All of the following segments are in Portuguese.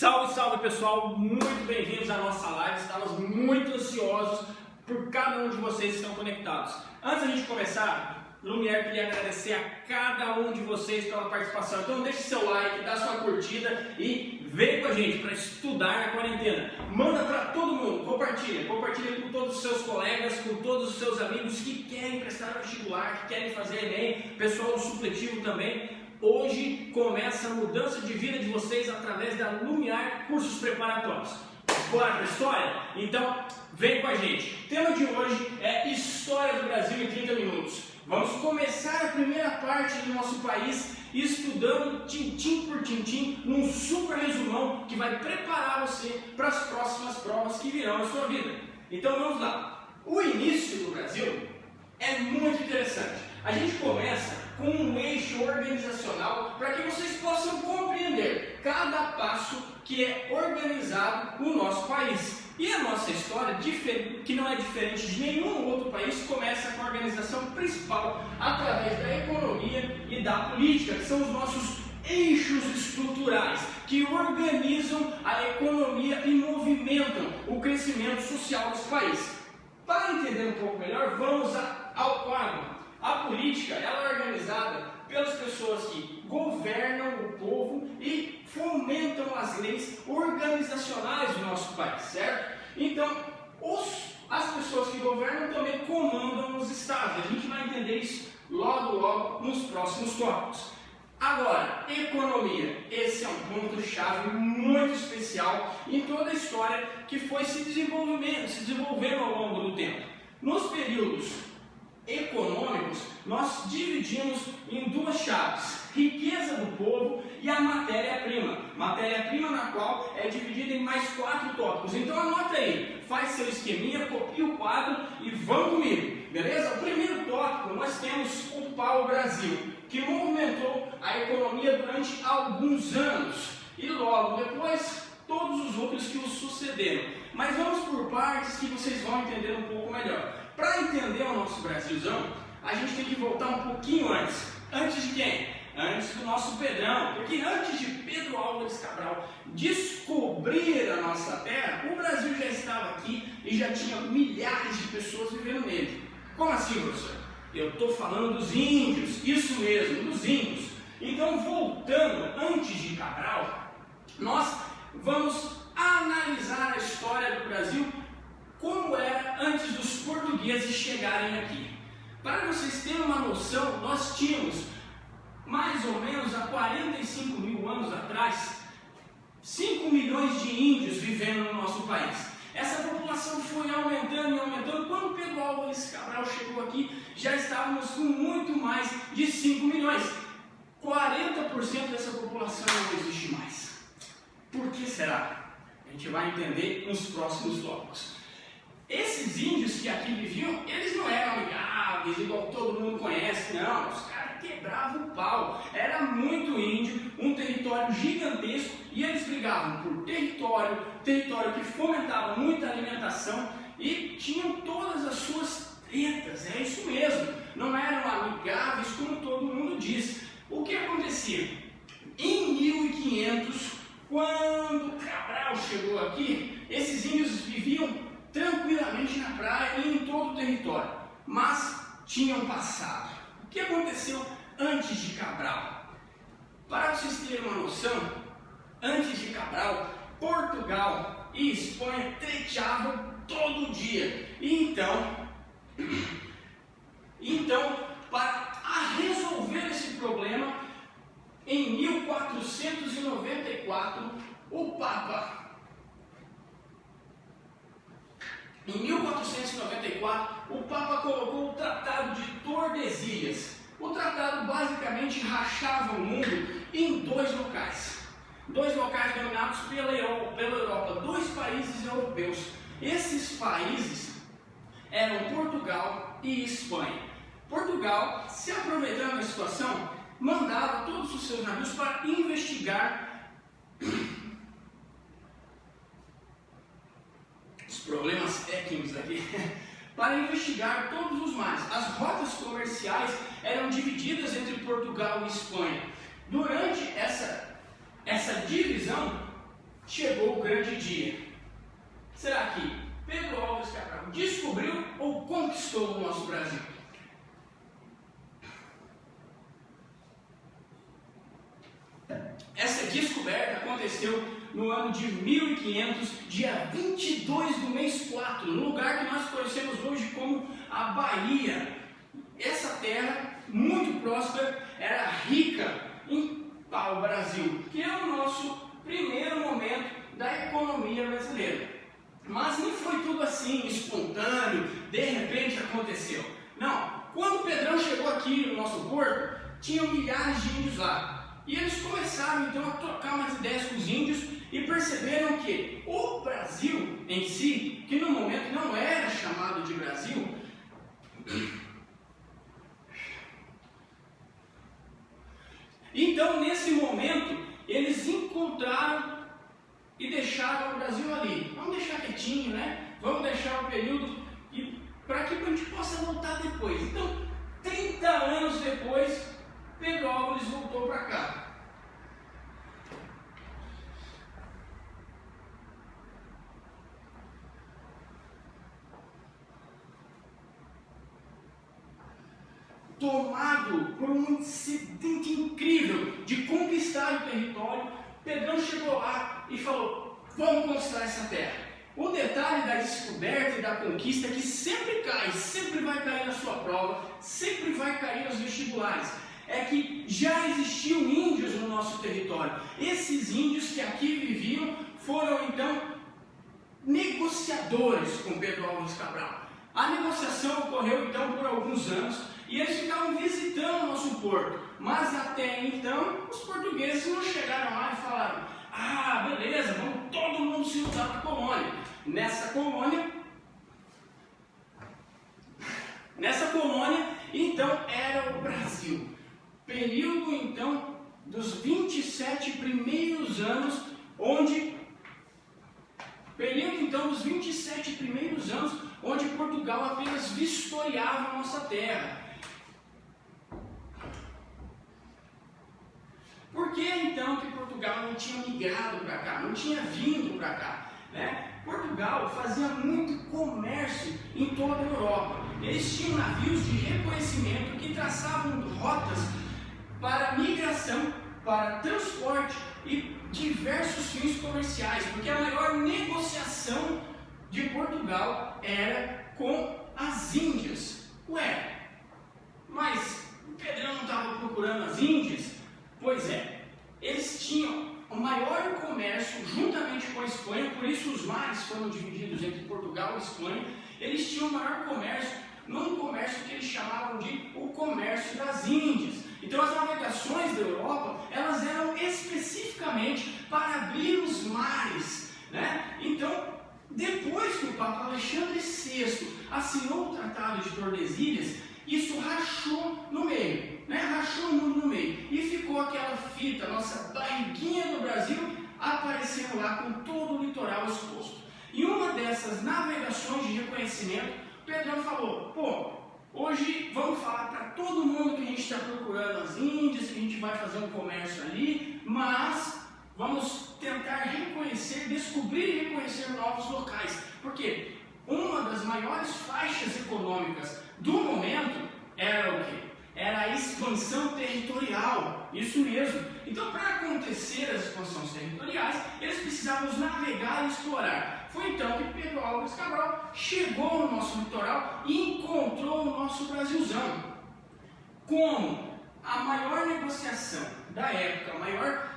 Salve, salve pessoal, muito bem-vindos à nossa live. Estamos muito ansiosos por cada um de vocês que estão conectados. Antes da gente começar, Lumière queria agradecer a cada um de vocês pela participação. Então deixe seu like, dá sua curtida e vem com a gente para estudar na quarentena. Manda para todo mundo, compartilha com todos os seus colegas, com todos os seus amigos que querem prestar vestibular, que querem fazer Enem, pessoal do supletivo também. Hoje começa a mudança de vida de vocês através da Lumière Cursos Preparatórios. Bora para a história? Então, vem com a gente. O tema de hoje é História do Brasil em 30 minutos. Vamos começar a primeira parte do nosso país estudando tintim por tintim num super resumão que vai preparar você para as próximas provas que virão na sua vida. Então vamos lá. O início do Brasil é muito interessante. A gente começa com um eixo organizacional para que vocês possam compreender cada passo que é organizado no nosso país. E a nossa história, que não é diferente de nenhum outro país, começa com a organização principal através da economia e da política, que são os nossos eixos estruturais, que organizam a economia e movimentam o crescimento social desse país. Para entender um pouco melhor, vamos ao quadro. A política ela é organizada pelas pessoas que governam o povo e fomentam as leis organizacionais do nosso país, certo? Então, as pessoas que governam também comandam os estados. A gente vai entender isso logo nos próximos tópicos. Agora, economia. Esse é um ponto-chave muito especial em toda a história que foi se desenvolvendo ao longo do tempo. Nos períodos econômicos, nós dividimos em duas chaves: riqueza do povo e a matéria-prima. Matéria-prima na qual é dividida em mais 4 tópicos. Então anota aí, faz seu esqueminha, copia o quadro e vamos comigo, beleza? O primeiro tópico nós temos o pau-brasil, que movimentou a economia durante alguns anos e logo depois todos os outros que o sucederam. Mas vamos por partes que vocês vão entender um pouco melhor. Para entender o nosso Brasilzão, a gente tem que voltar um pouquinho antes. Antes de quem? Antes do nosso Pedrão. Porque antes de Pedro Álvares Cabral descobrir a nossa terra, o Brasil já estava aqui e já tinha milhares de pessoas vivendo nele. Como assim, professor? Eu estou falando dos índios, isso mesmo, dos índios. Então, voltando antes de Cabral, nós vamos analisar a história do Brasil como era antes dos portugueses chegarem aqui. Para vocês terem uma noção, nós tínhamos mais ou menos há 45 mil anos atrás 5 milhões de índios vivendo no nosso país. Essa população foi aumentando e aumentando. Quando Pedro Álvares Cabral chegou aqui, já estávamos com muito mais de 5 milhões. 40% dessa população não existe mais. Por que será? A gente vai entender nos próximos tópicos. Esses índios que aqui viviam, eles não eram amigáveis, igual todo mundo conhece, não. Os caras quebravam o pau. Era muito índio, um território gigantesco, e eles brigavam por território que fomentava muita alimentação e tinham todas as suas tretas. É isso mesmo, não eram amigáveis como todo mundo diz. O que acontecia? Em 1500, quando Cabral chegou aqui, esses índios viviam tranquilamente na praia e em todo o território, mas tinham passado. O que aconteceu antes de Cabral? Para vocês terem uma noção, antes de Cabral, Portugal e Espanha treteavam todo dia. E então, para resolver esse problema, em 1494, o Papa colocou o Tratado de Tordesilhas. O tratado basicamente rachava o mundo em dois locais dominados pela Europa, 2 países europeus. Esses países eram Portugal e Espanha. Portugal, se aproveitando da situação, mandava todos os seus navios para investigar problemas técnicos aqui, para investigar todos os mares. As rotas comerciais eram divididas entre Portugal e Espanha. Durante essa divisão, chegou o grande dia. Será que Pedro Álvares Cabral descobriu ou conquistou o nosso Brasil? Essa descoberta aconteceu no ano de 1500, dia 22 do mês 4, no lugar que nós conhecemos hoje como a Bahia. Essa terra, muito próspera, era rica em pau-brasil, que é o nosso primeiro momento da economia brasileira. Mas não foi tudo assim, espontâneo, de repente aconteceu. Não, quando Pedrão chegou aqui no nosso porto, tinham milhares de índios lá. E eles começaram então a trocar umas ideias com os índios e perceberam que o Brasil em si, que no momento não era chamado de Brasil, então nesse momento eles encontraram e deixaram o Brasil ali. Vamos deixar quietinho, né? Vamos deixar o período para que a gente possa voltar depois. Então, 30 anos depois, Pedro Álvares voltou para cá. Tomado por um incidente incrível de conquistar o território, Pedrão chegou lá e falou: vamos conquistar essa terra. O detalhe da descoberta e da conquista é que sempre cai, sempre vai cair na sua prova, sempre vai cair nos vestibulares. É que já existiam índios no nosso território. Esses índios que aqui viviam foram então negociadores com Pedro Álvares Cabral. A negociação ocorreu então por alguns anos e eles ficavam visitando o nosso porto. Mas até então os portugueses não chegaram lá e falaram: ah, beleza, vamos todo mundo se mudar para a colônia. Nessa colônia, então era o Brasil. Período então dos 27 primeiros anos, onde Portugal apenas vistoriava a nossa terra. Por que então que Portugal não tinha migrado para cá, não tinha vindo para cá? Né? Portugal fazia muito comércio em toda a Europa. Eles tinham navios de reconhecimento que traçavam rotas para migração, para transporte e diversos fins comerciais, porque a maior negociação de Portugal era com as Índias. Ué, mas Pedrão não estava procurando as Índias? Pois é, eles tinham o maior comércio juntamente com a Espanha, por isso os mares foram divididos entre Portugal e Espanha. Eles tinham o maior comércio, num comércio que eles chamavam de o comércio das Índias. Então as navegações da Europa, elas eram especificamente para abrir os mares, né? Então, depois que o Papa Alexandre VI assinou o Tratado de Tordesilhas, isso rachou no meio, né? Rachou o mundo no meio e ficou aquela fita, nossa barriguinha do Brasil aparecendo lá com todo o litoral exposto. E uma dessas navegações de reconhecimento, Pedrão falou: pô, hoje vamos falar para todo mundo que a gente está procurando as Índias, que a gente vai fazer um comércio ali, mas vamos tentar reconhecer, descobrir e reconhecer novos locais. Porque uma das maiores faixas econômicas do momento era o quê? Era a expansão territorial, isso mesmo. Então, para acontecer as expansões territoriais, eles precisavam navegar e explorar. Foi então que Pedro Álvares Cabral chegou no nosso litoral e encontrou o nosso Brasilzão. Como a maior negociação da época, a maior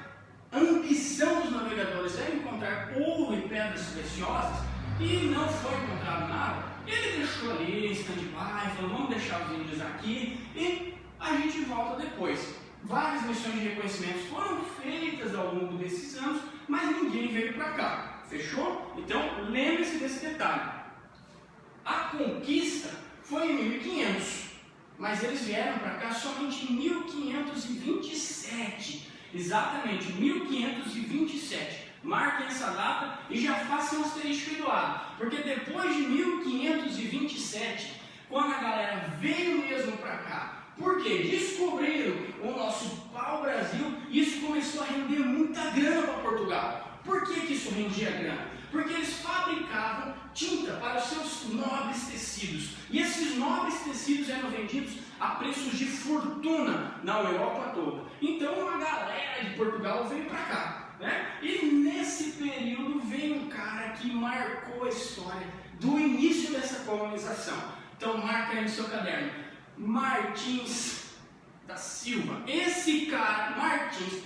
ambição dos navegadores era encontrar ouro e pedras preciosas, e não foi encontrado nada, ele deixou ali em stand-by, falou: vamos deixar os índios aqui e a gente volta depois. Várias missões de reconhecimento foram feitas ao longo desses anos, mas ninguém veio para cá. Fechou? Então lembre-se desse detalhe. A conquista foi em 1500, mas eles vieram para cá somente em 1527. Exatamente, 1527. Marquem essa data e já façam um asterisco do lado, porque depois de 1527, quando a galera veio mesmo para cá, porque descobriram o nosso pau-brasil, isso começou a render muita grana para Portugal. Por que isso isso rendia grana? Porque eles fabricavam tinta para os seus nobres tecidos. E esses nobres tecidos eram vendidos a preços de fortuna na Europa toda. Então uma galera de Portugal veio para cá, né? E nesse período veio um cara que marcou a história do início dessa colonização. Então marca aí no seu caderno, Martins da Silva. Esse cara, Martins,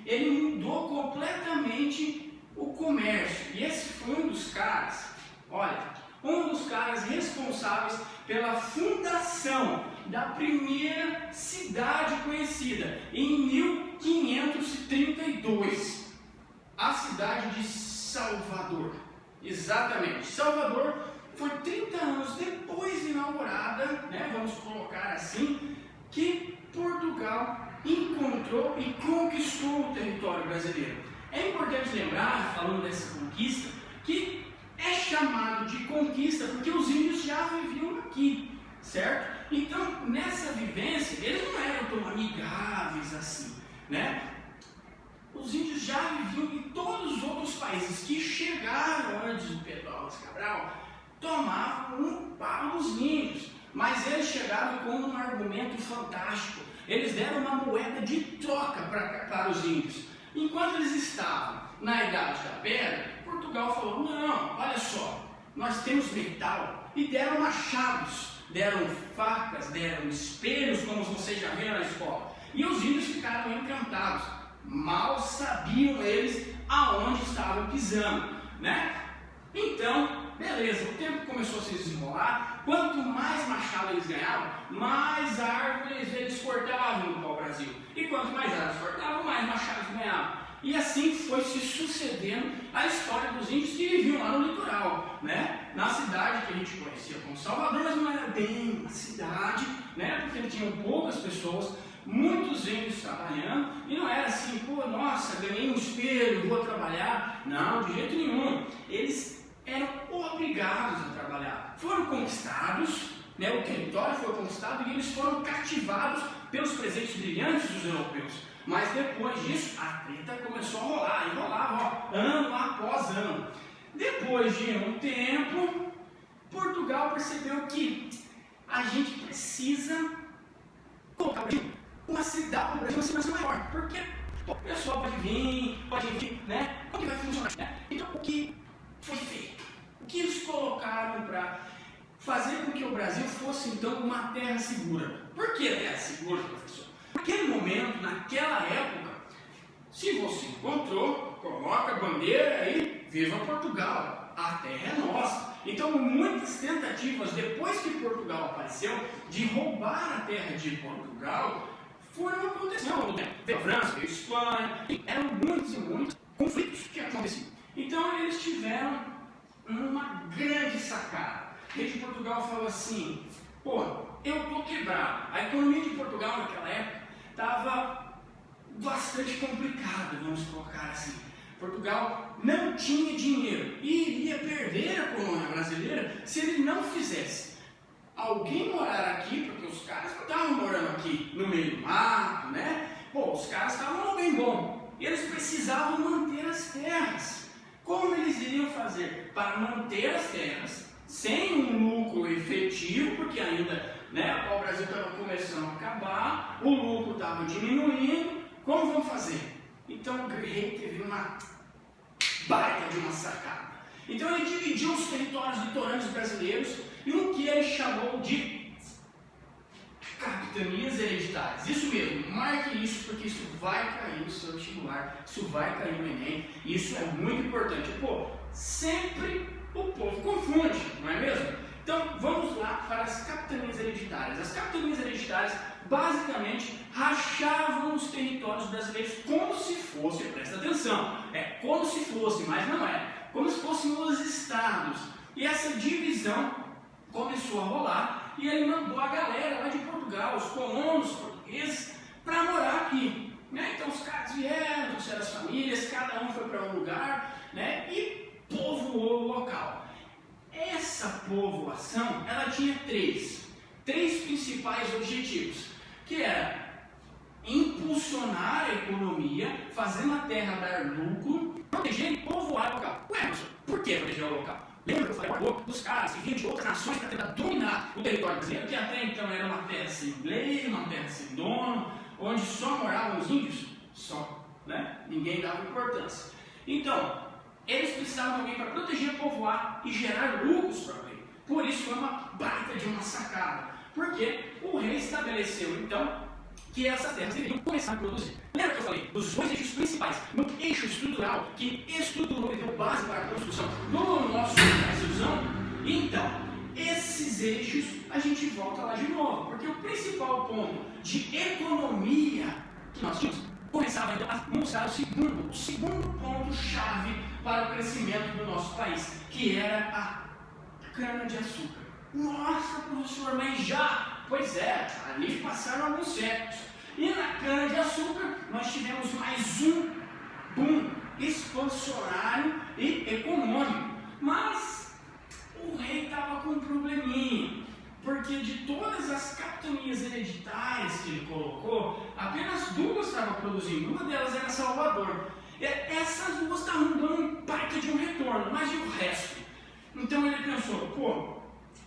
ele mudou completamente o comércio. E esse foi um dos caras, olha, um dos caras responsáveis pela fundação da primeira cidade conhecida em 1532, a cidade de Salvador. Exatamente, Salvador foi 30 anos depois de inaugurada, né, vamos colocar assim, que Portugal encontrou e conquistou o território brasileiro. É importante lembrar, falando dessa conquista, que é chamado de conquista porque os índios já viviam aqui, certo? Então, nessa vivência, eles não eram tão amigáveis assim, né? Os índios já viviam em todos os outros países que chegaram antes do Pedro Álvares Cabral, tomavam um pau nos índios, mas eles chegaram com um argumento fantástico. Eles deram uma moeda de troca para os índios. Enquanto eles estavam na Idade da Pedra, Portugal falou, não, olha só, nós temos metal, e deram machados, deram facas, deram espelhos, como vocês já viram na escola. E os índios ficaram encantados. Mal sabiam eles aonde estavam pisando, né? Então, beleza, o tempo começou a se desenrolar. Quanto mais machado eles ganhavam, mais árvores eles cortavam no pau-brasil. E quanto mais árvores cortavam, mais machados ganhavam. E assim foi se sucedendo a história dos índios que viviam lá no litoral, né? Na cidade que a gente conhecia como Salvador, mas não era bem uma cidade, né? Porque tinham poucas pessoas, muitos índios trabalhando, e não era assim, pô, nossa, ganhei um espelho, vou trabalhar. Não, de jeito nenhum. Eles eram obrigados a trabalhar. Foram conquistados, né? O território foi conquistado e eles foram cativados pelos presentes brilhantes dos europeus. Mas depois disso, a treta começou a rolar, e rolava, ó, ano após ano. Depois de um tempo, Portugal percebeu que a gente precisa colocar uma cidade no Brasil, uma cidade maior, porque o pessoal pode vir, né? Como que vai funcionar? Né? Então, o que foi feito? O que eles colocaram para fazer com que o Brasil fosse, então, uma terra segura? Por que terra segura, professor? Naquele momento, naquela época, se você encontrou, coloca a bandeira aí, viva Portugal, a terra é nossa. Então, muitas tentativas, depois que Portugal apareceu, de roubar a terra de Portugal, foram acontecendo. Veio a França, veio a Espanha, eram muitos e muitos conflitos que aconteciam. Então, eles tiveram uma grande sacada. O rei de Portugal falou assim, pô, eu estou quebrado. A economia de Portugal naquela época estava bastante complicada, vamos colocar assim. Portugal não tinha dinheiro e iria perder a colônia brasileira se ele não fizesse alguém morar aqui, porque os caras não estavam morando aqui no meio do mato, né? Pô, os caras estavam bem bom. E eles precisavam manter as terras. Como eles iriam fazer para manter as terras sem um lucro efetivo, porque ainda, né, o Brasil estava começando a acabar, o lucro estava diminuindo, como vão fazer? Então o rei teve uma baita de uma sacada. Então ele dividiu os territórios litorâneos brasileiros em um que ele chamou de capitanias hereditárias. Isso mesmo, marque isso, porque isso vai cair no seu vestibular, isso vai cair no Enem, isso é muito importante. Pô, sempre o povo confunde, não é mesmo? Então vamos lá para as capitanias hereditárias. As capitanias hereditárias basicamente rachavam os territórios brasileiros como se fosse, presta atenção, como se fosse, mas não é, como se fossem os estados. E essa divisão começou a rolar e ele mandou a galera lá de Portugal, os colonos portugueses, para morar aqui. Né? Então os caras vieram, trouxeram as famílias, cada um foi para um lugar, né? E povoou o local. Essa povoação, ela tinha três principais objetivos, que era impor impulsionar a economia, fazendo a terra dar lucro, proteger e povoar o local. Ué, mas por que proteger o local? Lembra que eu falei agora dos caras que vinham de outras nações para tentar dominar o território brasileiro, que até então era uma terra sem lei, uma terra sem dono, onde só moravam os índios? Só, né? Ninguém dava importância. Então, eles precisavam de alguém para proteger, povoar e gerar lucros para o rei. Por isso foi uma baita de uma sacada. Porque o rei estabeleceu, então, que essas terras deveriam começar a produzir. Lembra que eu falei dos dois eixos principais, no eixo estrutural, que estruturou e deu base para a construção do nosso Brasilzão? Então, esses eixos a gente volta lá de novo, porque o principal ponto de economia que nós tínhamos começava então a mostrar o segundo ponto-chave para o crescimento do nosso país, que era a cana-de-açúcar. Nossa, professor, mas já? Pois é, ali passaram alguns séculos. E na cana-de-açúcar nós tivemos mais um boom expansionário e econômico. Mas o rei estava com um probleminha, porque de todas as capitanias hereditárias que ele colocou, apenas duas estavam produzindo. Uma delas era Salvador. Essas duas estavam dando um baita de um retorno, mas e o resto? Então ele pensou, pô,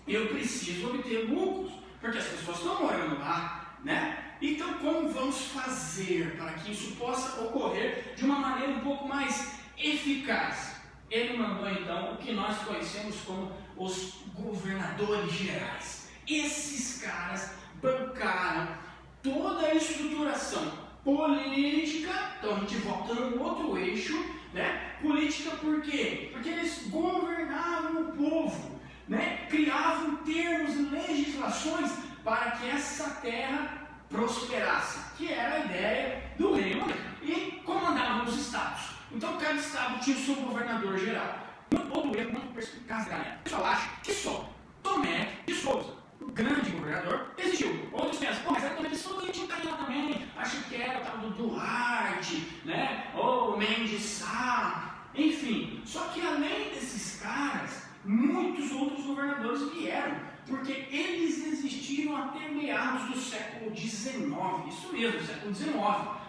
eu preciso obter lucros, porque as pessoas estão morando lá, né? Então como vamos fazer para que isso possa ocorrer de uma maneira um pouco mais eficaz? Ele mandou então o que nós conhecemos como os governadores gerais. Esses caras bancaram toda a estruturação política. Então a gente volta no outro eixo, né? Política por quê? Porque eles governavam o povo, né? Criavam termos e legislações para que essa terra prosperasse, que era a ideia do rei, e comandavam os estados. Então cada estado tinha o seu governador geral. Todo erro, muito perspicaz, galera. O pessoal acha que só Tomé de Souza, o grande governador, existiu. Outros pensam, pô, mas era Tomé de Souza e tinha um cara lá também. Acho que era o tal do Duarte, né? Ou Mendes Sá, enfim. Só que além desses caras, muitos outros governadores vieram, porque eles existiram até meados do século XIX. Isso mesmo, século XIX.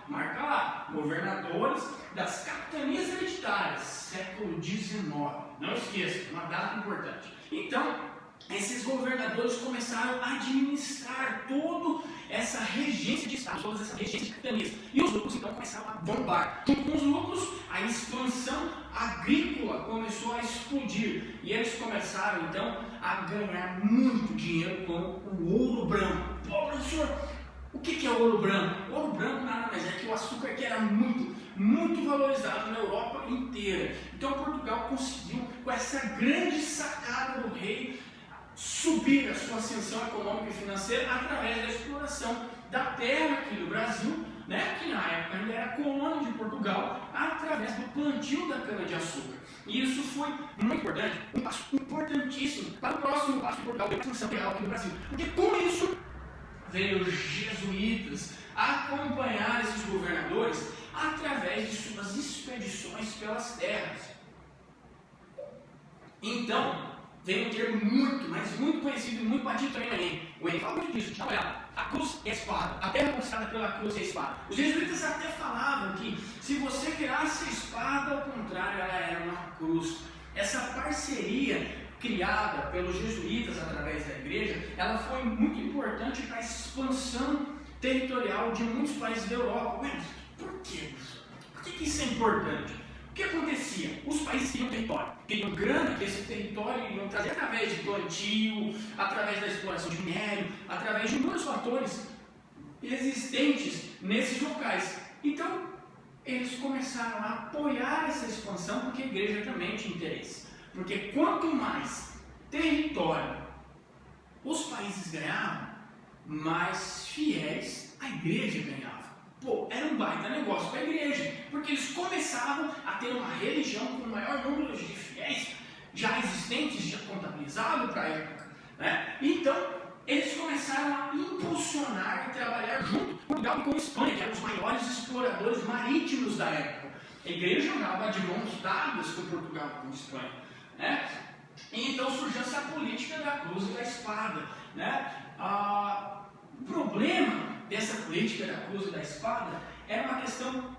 Marca lá, governadores das capitanias hereditárias, século XIX. Não esqueça, uma data importante. Então, esses governadores começaram a administrar toda essa regência de estados, todas essas regências de capitanias. E os lucros então começaram a bombar. Junto com os lucros, a expansão agrícola começou a explodir. E eles começaram então a ganhar muito dinheiro com o ouro branco. Pô, professor, o que é ouro branco? Ouro branco nada mais é que o açúcar que era muito valorizado na Europa inteira. Então Portugal conseguiu, com essa grande sacada do rei, subir a sua ascensão econômica e financeira através da exploração da terra aqui do Brasil, né, que na época ainda era colônia de Portugal, através do plantio da cana-de-açúcar. E isso foi muito importante, um passo importantíssimo para o próximo passo de Portugal, da expansão real aqui no Brasil. Porque com isso veio os jesuítas acompanhar esses governadores através de suas expedições pelas terras. Então, veio um termo muito conhecido e muito batido também na lei. O Enem fala muito disso. Dá uma olhada. A cruz e a espada. A terra conquistada pela cruz e a espada. Os jesuítas até falavam que se você virasse a espada, ao contrário, ela era uma cruz. Essa parceria criada pelos jesuítas através da igreja, ela foi muito importante para a expansão territorial de muitos países da Europa. Mas por quê? Por que isso é importante? O que acontecia? Os países tinham território, queriam grana que esse território iam trazer através de plantio, através da exploração de minério, através de muitos fatores existentes nesses locais. Então, eles começaram a apoiar essa expansão porque a igreja também tinha interesse. Porque quanto mais território os países ganhavam, mais fiéis a igreja ganhava. Pô, era um baita negócio para a igreja, porque eles começavam a ter uma religião com o maior número de fiéis já existentes, já contabilizado para a época, né? Então, eles começaram a impulsionar e trabalhar junto com Portugal e com a Espanha, que eram os maiores exploradores marítimos da época. A igreja andava de mãos dadas com Portugal e com a Espanha, né? E então surgiu essa política da cruz e da espada, né? O problema dessa política da cruz e da espada era uma questão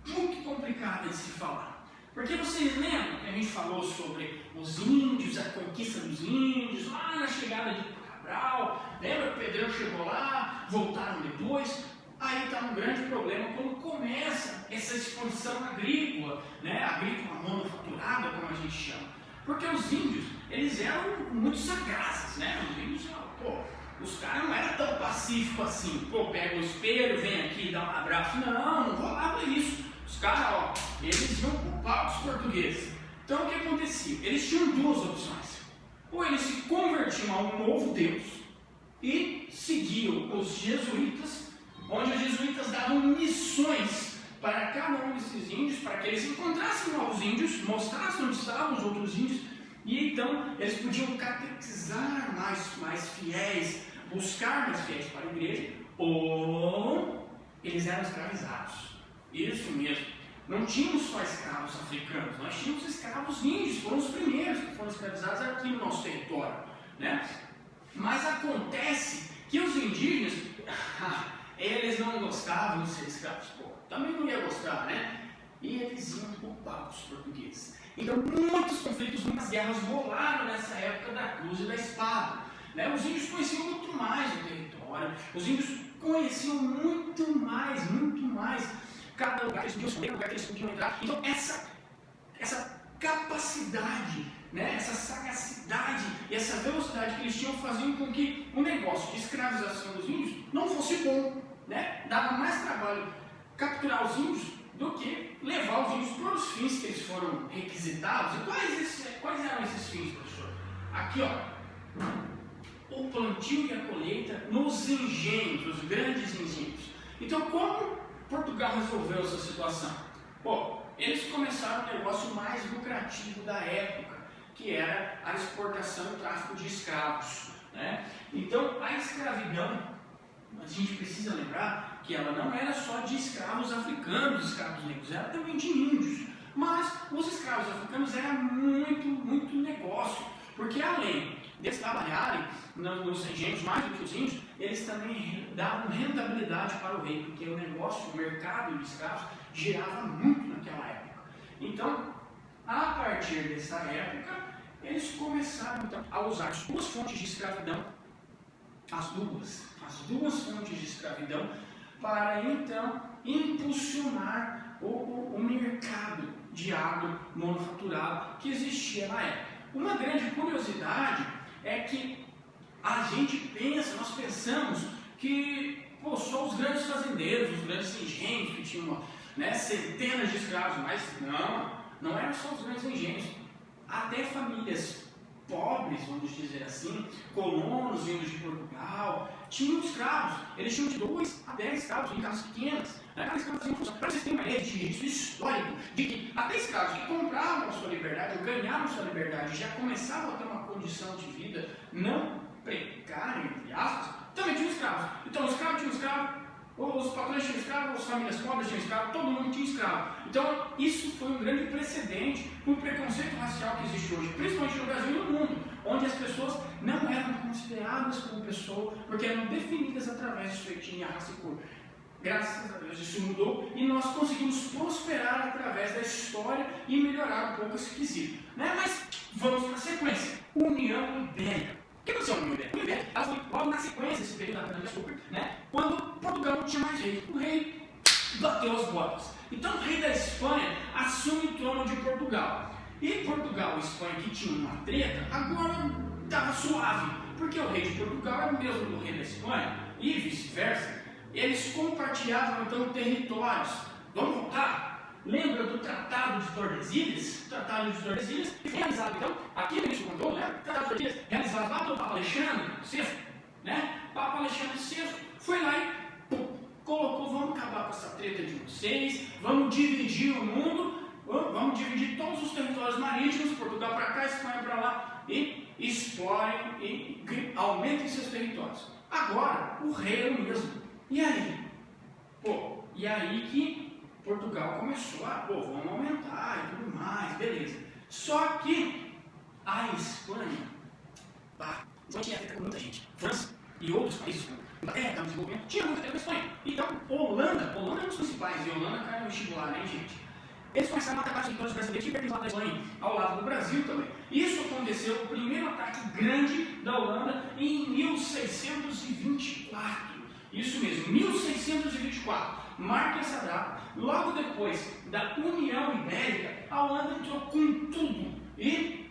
muito complicada de se falar. Porque vocês lembram que a gente falou sobre os índios, a conquista dos índios, lá na chegada de Cabral, lembra que o Pedrão chegou lá, voltaram depois? Aí está um grande problema quando começa essa expansão agrícola, né? Agrícola manufaturada, como a gente chama. Porque os índios, eles eram muito sagazes, né? Os índios, os caras não eram tão pacíficos assim. Pega o espelho, vem aqui, dá um abraço. Não rolava isso. Os caras, eles iam culpar os portugueses. Então o que acontecia? Eles tinham duas opções. Ou eles se convertiam a um novo Deus e seguiam os jesuítas, onde os jesuítas davam missões para cada um desses índios, para que eles encontrassem novos índios, mostrassem onde estavam os outros índios, e então eles podiam catequizar mais fiéis, buscar mais fiéis para a igreja, ou eles eram escravizados. Isso mesmo. Não tínhamos só escravos africanos, nós tínhamos escravos índios, foram os primeiros que foram escravizados aqui no nosso território, né? Mas acontece que os indígenas, eles não gostavam de ser escravos, também não ia gostar, né? E eles iam culpar os portugueses. Então muitos conflitos, muitas guerras rolaram nessa época da cruz e da espada, né? Os índios conheciam muito mais o território, os índios conheciam muito mais, cada lugar que eles podiam esconder, cada lugar que eles podiam entrar. Então essa capacidade, né, essa sagacidade e essa velocidade que eles tinham faziam com que o negócio de escravização dos índios não fosse bom, né? Dava mais trabalho capturar os índios do que levar os índios para os fins que eles foram requisitados. E quais eram esses fins, professor? Aqui, o plantio e a colheita nos engenhos, os grandes engenhos. Então, como Portugal resolveu essa situação? Eles começaram o negócio mais lucrativo da época, que era a exportação e o tráfico de escravos, né? Então, a escravidão, a gente precisa lembrar que ela não era só de escravos africanos, escravos negros, era também de índios. Mas os escravos africanos era muito negócio, porque além deles trabalharem nos engenhos mais do que os índios, eles também davam rentabilidade para o rei, porque o negócio, o mercado de escravos girava muito naquela época. Então, a partir dessa época, eles começaram então, a usar as duas fontes de escravidão, as duas fontes de escravidão, para então impulsionar o mercado de agro manufaturado que existia na época. Uma grande curiosidade é que nós pensamos que só os grandes fazendeiros, os grandes engenhos que tinham centenas de escravos, mas não eram só os grandes engenhos, até famílias pobres, vamos dizer assim, colonos vindos de Portugal, tinham escravos, eles tinham de 2 a 10 escravos em casas pequenas, cada escravo fazia uma função. Para vocês terem uma ideia de registro histórico, de que até escravos que compravam a sua liberdade, ou ganhavam a sua liberdade, já começavam a ter uma condição de vida não precária, entre aspas, também tinham escravos. Então, o escravo tinha escravo, os patrões tinham escravo, as famílias pobres tinham escravo, todo mundo tinha escravo. Então, isso foi um grande precedente para o preconceito racial que existe hoje, principalmente no Brasil e no mundo, onde as pessoas não eram consideradas como pessoa, porque eram definidas através de sua etnia, raça e cor. Graças a Deus isso mudou e nós conseguimos prosperar através da história e melhorar um pouco esse quesito, né? Mas vamos para a sequência. União Ibérica. O que aconteceu na União Ibérica? A União Ibérica ela foi logo na sequência desse período da cana-de-açúcar, né? Quando Portugal não tinha mais rei. O rei bateu as botas. Então o rei da Espanha assume o trono de Portugal. E Portugal e Espanha, que tinham uma treta, agora estava suave, porque o rei de Portugal era o mesmo do rei da Espanha e vice-versa. Eles compartilhavam então territórios. Vamos voltar? Lembra do Tratado de Tordesilhas? O Tratado de Tordesilhas realizado então, aqui a gente contou, né? O Tratado de Tordesilhas realizado lá pelo Papa Alexandre VI, né? Papa Alexandre VI foi lá e colocou: vamos acabar com essa treta de vocês, vamos dividir o mundo, vamos dividir todos os territórios marítimos, Portugal para cá, Espanha para lá, e explorem e aumentem seus territórios. Agora, o rei é o mesmo. E aí? E aí que Portugal começou vamos aumentar e tudo mais, beleza. Só que a Espanha tinha treta com muita gente. França e outros países, desenvolvimento, tinha muita treta com a Espanha. país e a Holanda cai no vestibular, né, gente? Eles começaram a atacar os territórios brasileiros e perderam da Espanha, ao lado do Brasil também. Isso aconteceu, o primeiro ataque grande da Holanda, em 1624. Isso mesmo, 1624. Marca essa data. Logo depois da União Ibérica, a Holanda entrou com tudo e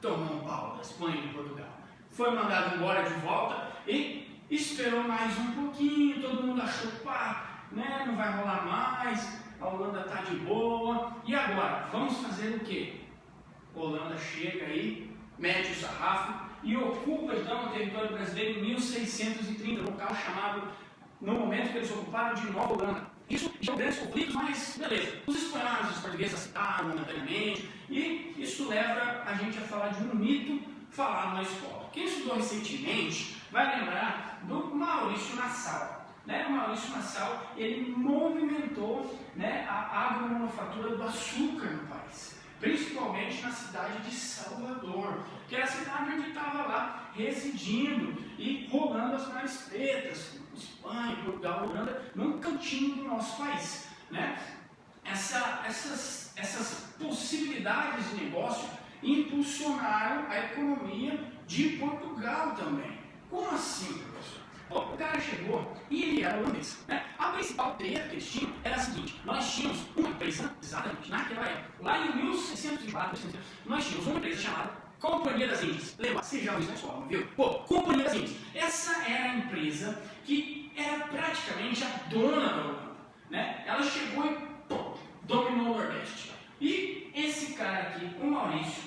tomou um pau da Espanha e de Portugal. Foi mandado embora de volta e esperou mais um pouquinho. Todo mundo achou, pá, né, não vai rolar mais. A Holanda está de boa. E agora? Vamos fazer o quê? A Holanda chega aí, mete o sarrafo e ocupa então o território brasileiro em 1630, um local chamado, no momento que eles ocuparam, de Nova Holanda. Isso gerou grandes conflitos, mas beleza. Os espanhóis e os portugueses aceitaram momentaneamente, e isso leva a gente a falar de um mito falado na escola. Quem estudou recentemente vai lembrar do Maurício Nassau. Né? O Maurício Nassau, ele movimentou, né, a agromanufatura do açúcar no país, principalmente na cidade de Salvador, que era a cidade onde estava lá residindo e rolando as mares pretas, Espanha, Portugal, Holanda, num cantinho do nosso país. Né? Essas possibilidades de negócio impulsionaram a economia de Portugal também. Como assim, professor? O cara chegou e ele era holandês. Né? A principal treta que eles tinham era a seguinte: nós tínhamos uma empresa, exatamente naquela época, lá em 1604, nós tínhamos uma empresa chamada Companhia das Índias. Lembra? Você já ouviu isso na escola, viu? Pô, Companhia das Índias. Essa era a empresa que era praticamente a dona da Holanda. Né? Ela chegou e pô, dominou o Nordeste. E esse cara aqui, o Maurício,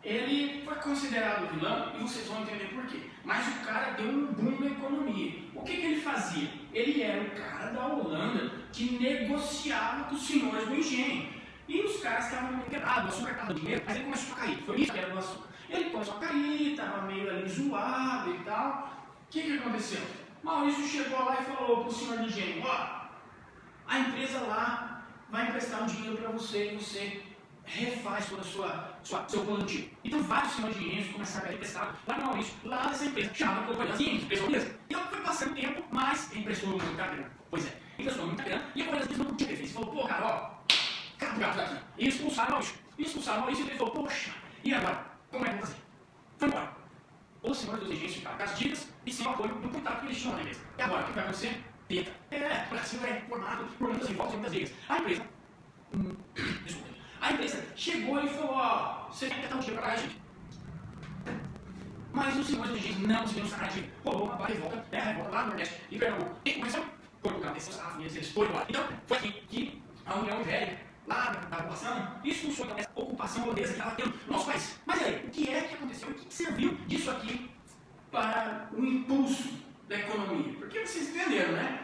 ele foi considerado vilão, e vocês vão entender por quê. Mas o cara deu um boom na economia. O que ele fazia? Ele era o cara da Holanda que negociava com os senhores do engenho. E os caras estavam meio quebrados, o açúcar estava dinheiro, mas ele começou a cair. Foi isso que era do açúcar. Ele começou a cair, estava meio ali zoado e tal. O que aconteceu? Maurício chegou lá e falou para o senhor do engenho: ó, a empresa lá vai emprestar um dinheiro para você e você refaz todo seu plantio. Então vários senhores de engenhos começaram a emprestar lá no Maurício, lá nessa empresa, chamada Companhia das Índias, beleza? E ela foi passando o tempo, mas emprestou muita grana. Pois é, emprestou muita grana, e a Companhia das Índias não tinha feito. Falou: pô, cara, ó, cara do gato daqui. E expulsaram o Maurício. E ele falou: poxa, e agora? Como é que eu vou fazer? Foi embora. Os senhores dos engenhos ficaram com as dívidas e sem o apoio do contato que eles tinham na empresa. E agora, o que vai acontecer? Treta. O Brasil é formado por muitas revoltas e muitas brigas. A empresa, desculpa, a empresa chegou e falou: ó, você tem que dar um dinheiro para a gente. Mas os senhores dos engenhos não conseguiram sacar dinheiro. Rolou uma revolta, a revolta lá no Nordeste e Pernambuco. E começou Portugal, desceu as famílias, eles foram embora. Então, foi aqui que a União Ibérica, lá da população, expulsou então essa ocupação holandesa que estava tendo no nosso país. Mas aí, o que é que aconteceu? O que serviu disso aqui para o impulso da economia? Porque vocês entenderam, né?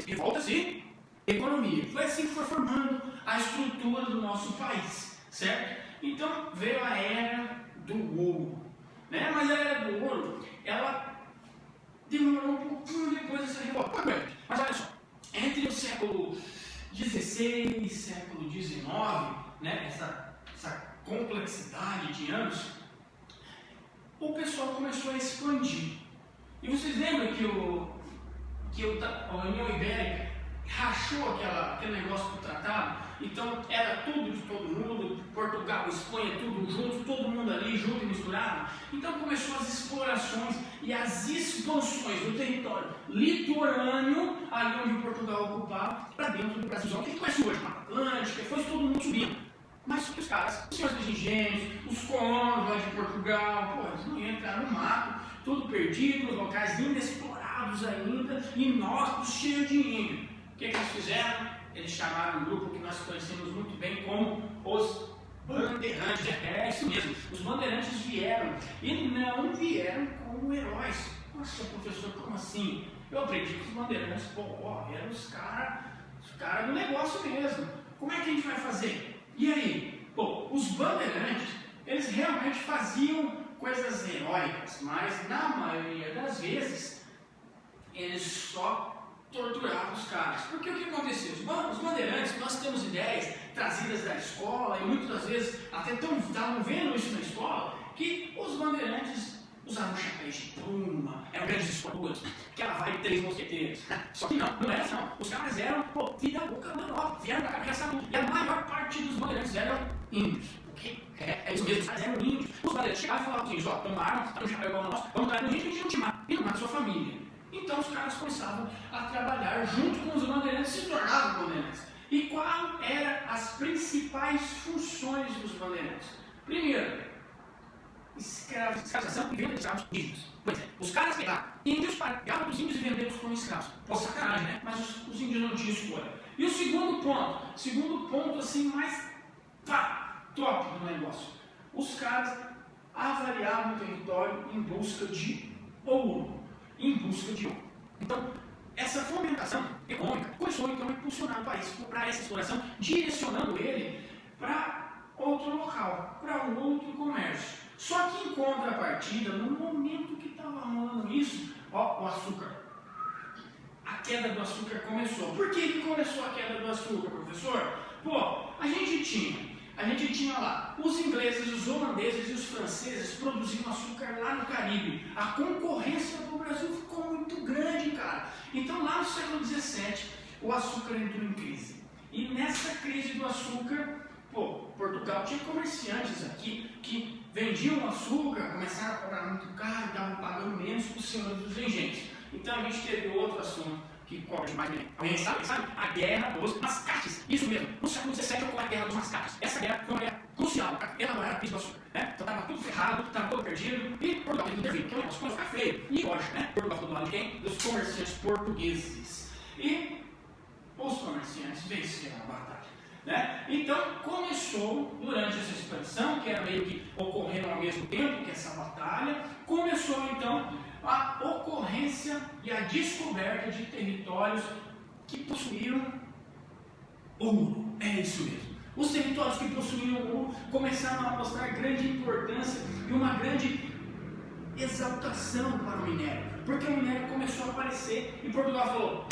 Revoltas e economia. Foi assim que foi formando a estrutura do nosso país, certo? Então veio a Era do Ouro, né? Mas a Era do Ouro, ela demorou um pouquinho depois dessa revolta. Mas olha só, entre o século XVI e século XIX, né? Essa complexidade de anos, o pessoal começou a expandir. E vocês lembram que a União Ibérica rachou aquele negócio do tratado? Então era tudo de todo mundo, Portugal, Espanha, tudo junto, todo mundo ali junto e misturado. Então começou as explorações e as expansões do território litorâneo, ali onde Portugal ocupava, para dentro do Brasil. O que conhece hoje? Mata Atlântica, foi todo mundo subindo. Mas os caras, os senhores dos engenhos, os colonos lá de Portugal, pô, eles não iam entrar no mato, tudo perdido, os locais inexplorados ainda, inóspitos, cheios de índio. O que eles fizeram? Eles chamaram um grupo que nós conhecemos muito bem como os bandeirantes. É isso mesmo, os bandeirantes vieram, e não vieram como heróis. Nossa, professor, como assim? Eu aprendi que os bandeirantes, eram os caras do negócio mesmo. Como é que a gente vai fazer? E aí? Bom, os bandeirantes, eles realmente faziam coisas heróicas, mas na maioria das vezes, eles só torturavam os caras. Porque o que aconteceu? Os bandeirantes, nós temos ideias trazidas da escola, e muitas das vezes até estavam vendo isso na escola, que os bandeirantes usavam chapéus de pluma, eram grandes esculturas, aquela vai 3 mosqueteiros. Só que não era assim, não. Os caras eram, vida louca, mano, vieram pra cá pra saber. E a maior parte dos bandeirantes eram índios. É isso mesmo, os caras eram índios. Os bandeirantes chegavam e falavam assim, ó, tomaram, tá no chapéu igual nosso, vamos dar pra gente, a gente não te mata, e não mata a sua família. Então os caras começavam a trabalhar junto com os bandeirantes, se tornavam bandeirantes. E qual eram as principais funções dos bandeirantes? Primeiro, escravização e venda de escravos indígenas. Pois é, os caras pegavam índios, pagavam os índios e venderam-os como escravos. Pô, sacanagem, né? Mas os índios não tinham escolha. E o segundo ponto assim, mais top do negócio. Os caras avaliavam o território em busca de ouro. Então, essa fomentação econômica começou então a impulsionar o país para essa exploração, direcionando ele para outro local, para um outro comércio. Só que em contrapartida, no momento que estava rolando isso, o açúcar. A queda do açúcar começou. Por que começou a queda do açúcar, professor? A gente tinha lá os ingleses, os holandeses e os franceses produzindo açúcar lá no Caribe. A concorrência do Brasil ficou muito grande, cara. Então lá no século XVII, o açúcar entrou em crise. E nessa crise do açúcar, Portugal tinha comerciantes aqui que vendiam açúcar, começaram a cobrar muito caro, estavam pagando menos para os senhores dos engenhos. Então a gente teve outro assunto que cobra demais bem. Alguém sabe? A Guerra dos Mascates. Isso mesmo. No século XVII ocorreu a Guerra dos Mascates. Essa guerra foi uma guerra crucial. Ela não era a crise do açúcar. Né? Então estava tudo ferrado, estava todo perdido e Portugal teve que intervir. Porque o negócio começou a ficar feio. E hoje, né? Portugal ficou do lado de quem? Dos comerciantes portugueses. E os comerciantes venceram a batalha. Né? Então começou, durante essa expansão, que era meio que ocorrendo ao mesmo tempo que essa batalha, começou então a ocorrência e a descoberta de territórios que possuíam ouro. É isso mesmo. Os territórios que possuíam ouro começaram a mostrar grande importância e uma grande exaltação para o minério, porque o minério começou a aparecer e Portugal falou: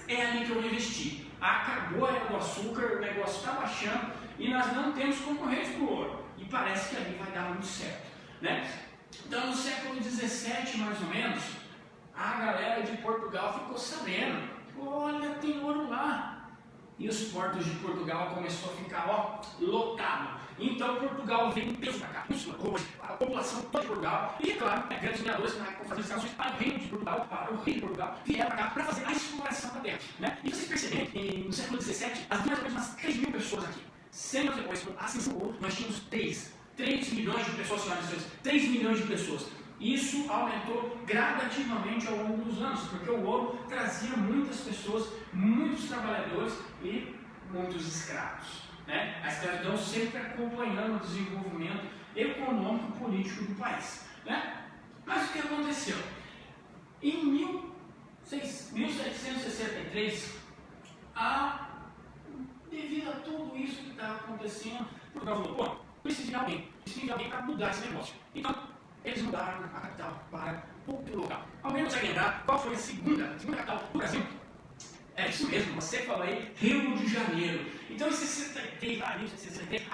é ali que eu vou investir. Acabou a era do açúcar, o negócio está baixando e nós não temos concorrência para o ouro. E parece que ali vai dar muito certo. Né? Então, no século XVII, mais ou menos, a galera de Portugal ficou sabendo: olha, tem ouro lá. E os portos de Portugal começou a ficar lotado. Então, Portugal veio em peso para cá. A população toda de Portugal, e claro, grandes mineradores que na época faziam escravidões para o reino de Portugal, vieram para cá para fazer a exploração da terra. Né? E vocês perceberam que no século XVII, havia mais ou menos umas 3 mil pessoas aqui. 100 anos depois, com a ascensão do ouro, nós tínhamos 3 milhões de pessoas, senhoras e senhores, 3 milhões de pessoas. Isso aumentou gradativamente ao longo dos anos, porque o ouro trazia muitas pessoas, muitos trabalhadores e muitos escravos. Né? A escravidão sempre acompanhando o desenvolvimento econômico e político do país. Né? Mas o que aconteceu? Em 1763, devido a tudo isso que estava acontecendo, Portugal falou: precisa de alguém para mudar esse negócio. Então, eles mudaram a capital para outro local. Alguém consegue lembrar qual foi a segunda capital do Brasil? É isso mesmo, você falou aí, Rio de Janeiro. Então, em 63, a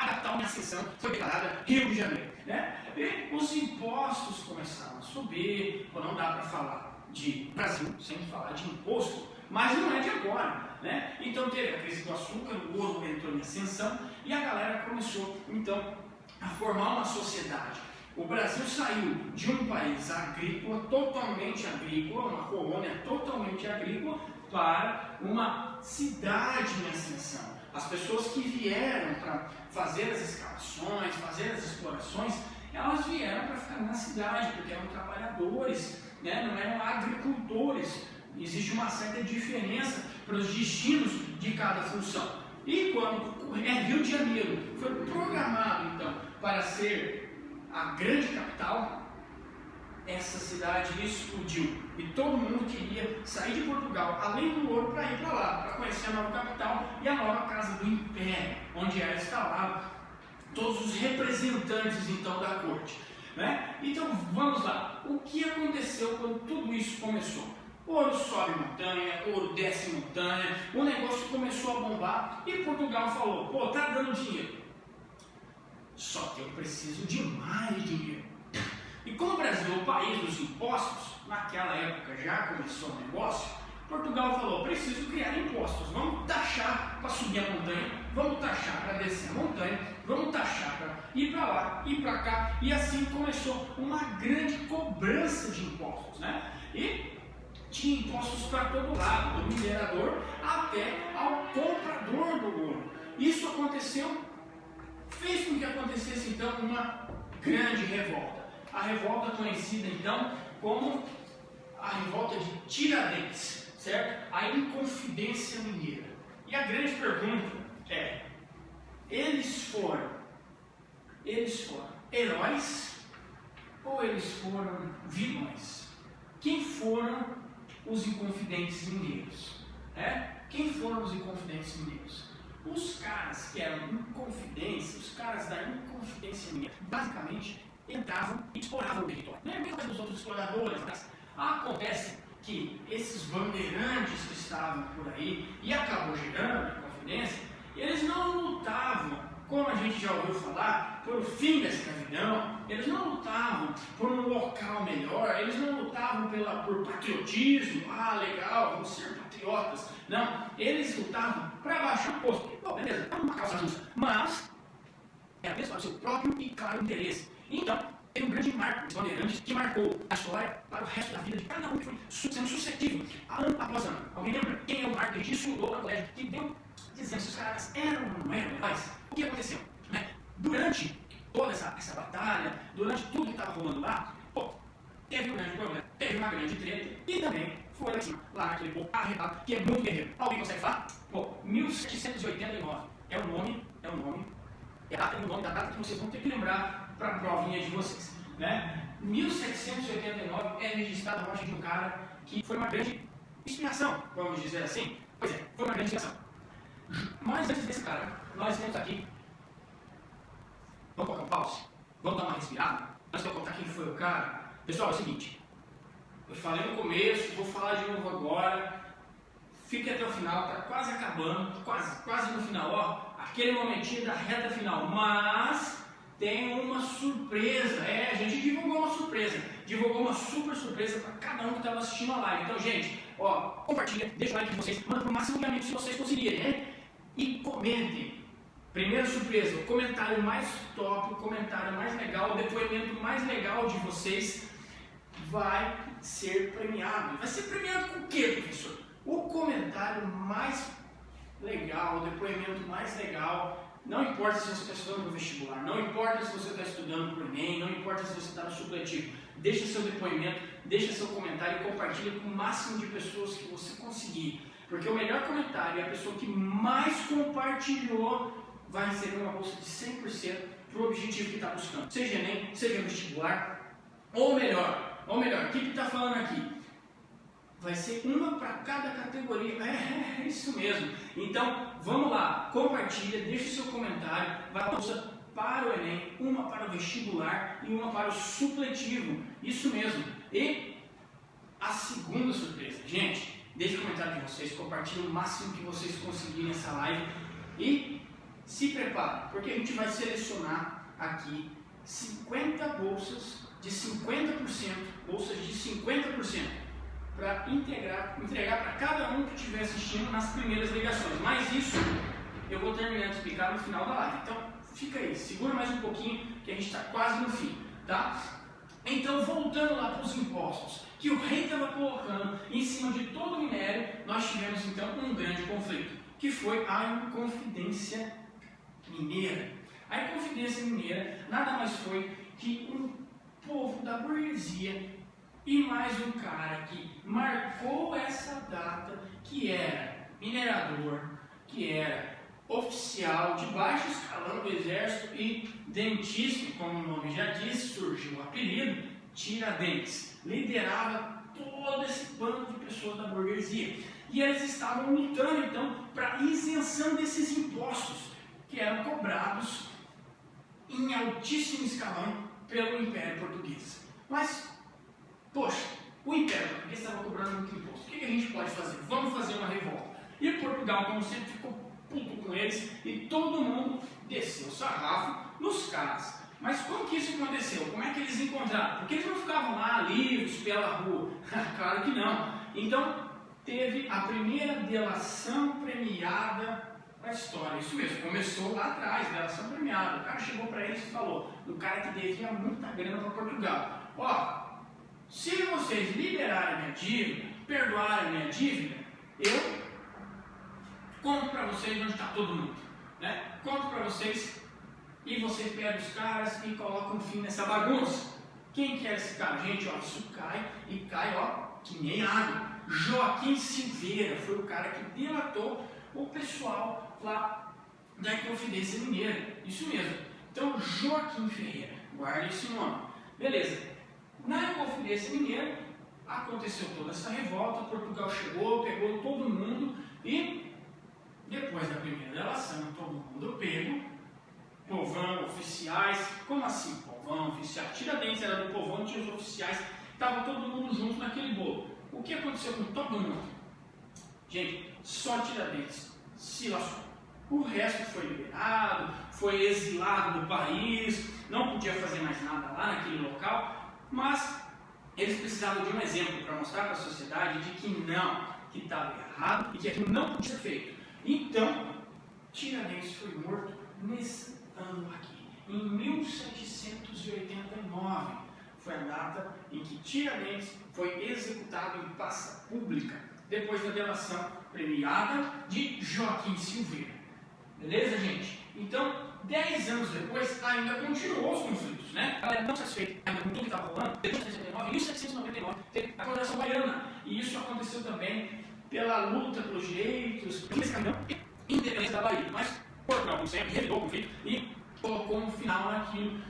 capital em ascensão foi declarada Rio de Janeiro. Né? E os impostos começaram a subir, não dá para falar de Brasil sem falar de imposto, mas não é de agora. Né? Então, teve a crise do açúcar, o ouro entrou em ascensão e a galera começou, então, a formar uma sociedade. O Brasil saiu de um país agrícola, totalmente agrícola, uma colônia totalmente agrícola, para uma cidade em ascensão. As pessoas que vieram para fazer as escavações, fazer as explorações, elas vieram para ficar na cidade, porque eram trabalhadores, né? Não eram agricultores. Existe uma certa diferença para os destinos de cada função. E quando Rio de Janeiro foi programado, então, para ser a grande capital, essa cidade explodiu. E todo mundo queria sair de Portugal, além do ouro, para ir para lá, para conhecer a nova capital e a nova casa do Império, onde era instalado todos os representantes, então, da corte. Né? Então, vamos lá. O que aconteceu quando tudo isso começou? Ouro sobe montanha, ouro desce montanha, o negócio começou a bombar e Portugal falou: tá dando dinheiro. Só que eu preciso de mais dinheiro. E como o Brasil é o país dos impostos, naquela época já começou o negócio, Portugal falou, preciso criar impostos, vamos taxar para subir a montanha, vamos taxar para descer a montanha, vamos taxar para ir para lá, ir para cá, e assim começou uma grande cobrança de impostos, né? E tinha impostos para todo lado, do minerador até ao comprador do ouro. Isso aconteceu, fez com que acontecesse então uma grande revolta. A revolta conhecida então como a revolta de Tiradentes, certo? A Inconfidência Mineira. E a grande pergunta é, eles foram heróis ou eles foram vilões? Quem foram os Inconfidentes Mineiros? Quem foram os Inconfidentes Mineiros? Os caras que eram inconfidentes, os caras da Inconfidência Mineira, basicamente entravam e exploravam o território. Não é a mesma coisa dos outros exploradores, mas acontece que esses bandeirantes que estavam por aí, e acabou gerando a Inconfidência, eles não lutavam, como a gente já ouviu falar, pelo fim da escravidão, eles não lutavam por um local melhor, eles não lutavam por patriotismo, legal, vamos ser patriotas. Não, eles lutavam para baixar o imposto. Bom, beleza, é uma causa justa, mas era mesmo para o seu próprio e claro interesse. Então, teve um grande marco dos bandeirantes que marcou a história para o resto da vida de cada um que foi sendo suscetível, ano após ano. Alguém lembra quem é o marco que a gente estudou no colégio, que deu dizendo se os caras eram ou não eram heróis? O que aconteceu? Durante toda essa batalha, durante tudo que estava rolando lá, teve um grande problema, teve uma grande treta, e também foi lá naquele povo arretado, que é muito guerreiro. Alguém consegue falar? 1789 é o nome, é a data e o nome da data que vocês vão ter que lembrar para a provinha de vocês. 1789 é registrada a morte de um cara que foi uma grande inspiração, vamos dizer assim. Pois é, foi uma grande inspiração. Mas antes desse cara, nós temos aqui. Vamos colocar um pause? Vamos dar uma respirada? Antes de eu contar quem foi o cara. Pessoal, é o seguinte. Eu falei no começo, vou falar de novo agora. Fique até o final, tá quase acabando, quase no final, aquele momentinho da reta final. Mas tem uma surpresa. A gente divulgou uma surpresa. Divulgou uma super surpresa para cada um que estava assistindo a live. Então, gente, compartilha, deixa o like de vocês, manda para o máximo de amigos se vocês conseguirem, E comentem. Primeira surpresa, o comentário mais top, o comentário mais legal, o depoimento mais legal de vocês vai ser premiado. Vai ser premiado com o quê, professor? O comentário mais legal, o depoimento mais legal, não importa se você está estudando no vestibular, não importa se você está estudando para o Enem, não importa se você está no supletivo, deixa seu depoimento, deixa seu comentário e compartilha com o máximo de pessoas que você conseguir. Porque o melhor comentário é a pessoa que mais compartilhou vai receber uma bolsa de 100% para o objetivo que está buscando. Seja Enem, seja vestibular, ou melhor, o que está falando aqui? Vai ser uma para cada categoria. É isso mesmo. Então, vamos lá, compartilha, deixa o seu comentário, vai bolsa para o Enem, uma para o vestibular e uma para o supletivo. Isso mesmo. E a segunda surpresa, gente, deixe o comentário de vocês, compartilhe o máximo que vocês conseguirem nessa live e se prepare, porque a gente vai selecionar aqui 50 bolsas de 50%, bolsas de 50%, para entregar para cada um que estiver assistindo nas primeiras ligações. Mas isso eu vou terminar de explicar no final da live. Então fica aí, segura mais um pouquinho que a gente está quase no fim, tá? Então, voltando lá para os impostos que o rei estava colocando em cima de todo o minério, nós tivemos então um grande conflito, que foi a Inconfidência Mineira. A Inconfidência Mineira nada mais foi que um povo da burguesia e mais um cara que marcou essa data, que era minerador, que era oficial de baixo escalão do exército e dentista, como o nome já diz, surgiu o apelido Tiradentes. Liderava todo esse bando de pessoas da burguesia. E eles estavam lutando então para isenção desses impostos que eram cobrados em altíssimo escalão pelo Império Português. Mas, poxa, o Império Português estava cobrando muito imposto. O que a gente pode fazer? Vamos fazer uma revolta. E Portugal, como sempre, ficou puto com eles e todo mundo desceu o sarrafo nos caras. Mas como que isso aconteceu? Como é que eles encontraram? Porque eles não ficavam lá livres pela rua. Claro que não. Então, teve a primeira delação premiada da história. Isso mesmo, começou lá atrás, delação premiada. O cara chegou para eles e falou, do cara que devia muita grana para Portugal. Ó, se vocês liberarem minha dívida, perdoarem minha dívida, eu conto para vocês onde está todo mundo. Né? Conto para vocês e vocês pegam os caras e colocam fim nessa bagunça. Quem que é esse cara? Gente, ó, isso cai e cai, ó, que nem água. Joaquim Silveira foi o cara que delatou o pessoal lá da Inconfidência Mineira. Isso mesmo. Então, Joaquim Ferreira, guarde esse nome. Beleza. Na Inconfidência Mineira, aconteceu toda essa revolta, Portugal chegou, pegou todo mundo e, depois da primeira delação, todo mundo pego, povão, oficiais, como assim povão, oficiais? Tiradentes era do povão, tinha os oficiais, estava todo mundo junto naquele bolo. O que aconteceu com todo mundo? Gente, só Tiradentes se lascou. O resto foi liberado, foi exilado do país, não podia fazer mais nada lá naquele local, mas eles precisavam de um exemplo para mostrar para a sociedade de que não, que estava errado e que aquilo não podia ser feito. Então, Tiradentes foi morto nesse ano aqui, em 1789. Foi a data em que Tiradentes foi executado em praça pública, depois da delação premiada de Joaquim Silveira. Beleza, gente? Então, 10 anos depois, ainda continuou os conflitos, né? A galera não satisfeita ainda com tudo que estava rolando. Depois de 1799, em 1799, teve a Condenação Baiana. E isso aconteceu também pela luta pelos direitos, pela independência da Bahia. Mas Portugal, como sempre, revidou o conflito e colocou um final naquilo.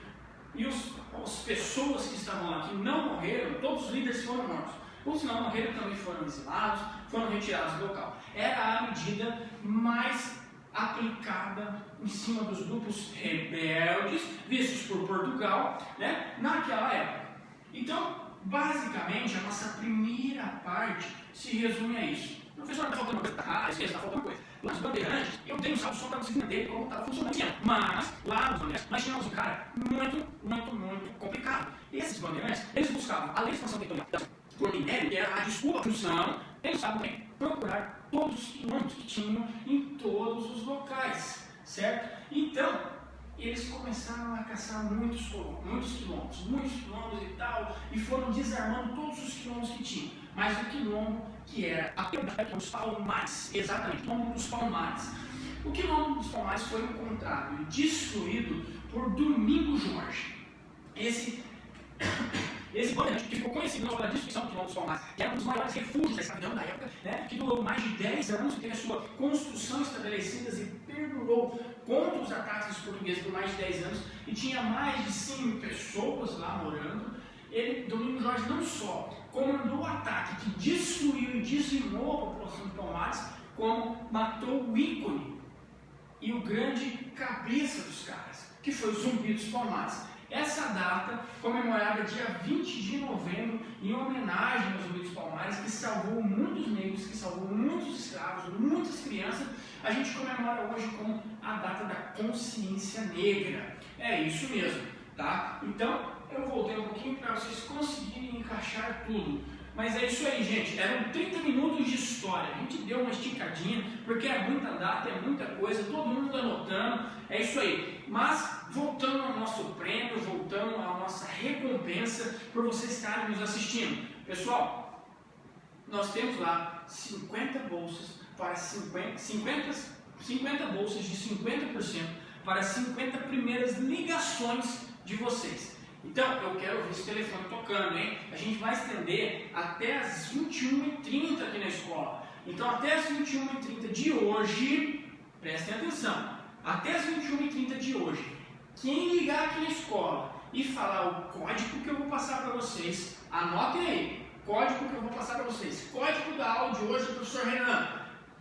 E as pessoas que estavam lá, que não morreram, todos os líderes foram mortos. Os que não morreram também foram exilados, foram retirados do local. Era a medida mais aplicada em cima dos grupos rebeldes vistos por Portugal, né, naquela época. Então, basicamente, a nossa primeira parte se resume a isso. Professor, está faltando uma coisa? Está faltando uma coisa. Lá nos Bandeirantes, eu tenho um saldo só para vocês entenderem como estava funcionando. Mas, lá nos Bandeirantes, nós tínhamos um cara muito complicado. E esses Bandeirantes, eles buscavam, além da expansão territorial por minério, que era a desculpa para a função, eles estavam também procurar todos os quilômetros que tinham em todos os locais, certo? Então, eles começaram a caçar muitos quilômetros e tal, e foram desarmando todos os quilômetros que tinham. Mas o quilombo que era a dos Palmares, exatamente, o quilombo dos Palmares. O quilombo dos Palmares foi encontrado e destruído por Domingos Jorge. Esse bandeirante que ficou conhecido pela destruição do quilombo dos Palmares, que era um dos maiores refúgios da escravidão da época, né, que durou mais de 10 anos, que teve a sua construção estabelecida e perdurou contra os ataques dos portugueses por mais de 10 anos, e tinha mais de 100 pessoas lá morando. Domingos Jorge não só comandou o ataque que destruiu e dizimou a população de Palmares, como matou o ícone e o grande cabeça dos caras, que foi o Zumbi dos Palmares. Essa data, comemorada dia 20 de novembro, em homenagem ao Zumbi dos Palmares, que salvou muitos negros, que salvou muitos escravos, muitas crianças, a gente comemora hoje como a data da consciência negra. É isso mesmo, tá? Então, eu voltei um pouquinho para vocês conseguirem encaixar tudo. Mas é isso aí, gente. Eram 30 minutos de história. A gente deu uma esticadinha, porque é muita data, é muita coisa, todo mundo anotando. É isso aí. Mas, voltando ao nosso prêmio, voltando à nossa recompensa por vocês estarem nos assistindo. Pessoal, nós temos lá 50 bolsas para 50 bolsas de 50% para 50 primeiras ligações de vocês. Então, eu quero ver esse telefone tocando, hein? A gente vai estender até as 21h30 aqui na escola. Então, até as 21h30 de hoje, prestem atenção, até as 21h30 de hoje, quem ligar aqui na escola e falar o código que eu vou passar para vocês, anotem aí, código que eu vou passar para vocês, código da aula de hoje do professor Renan,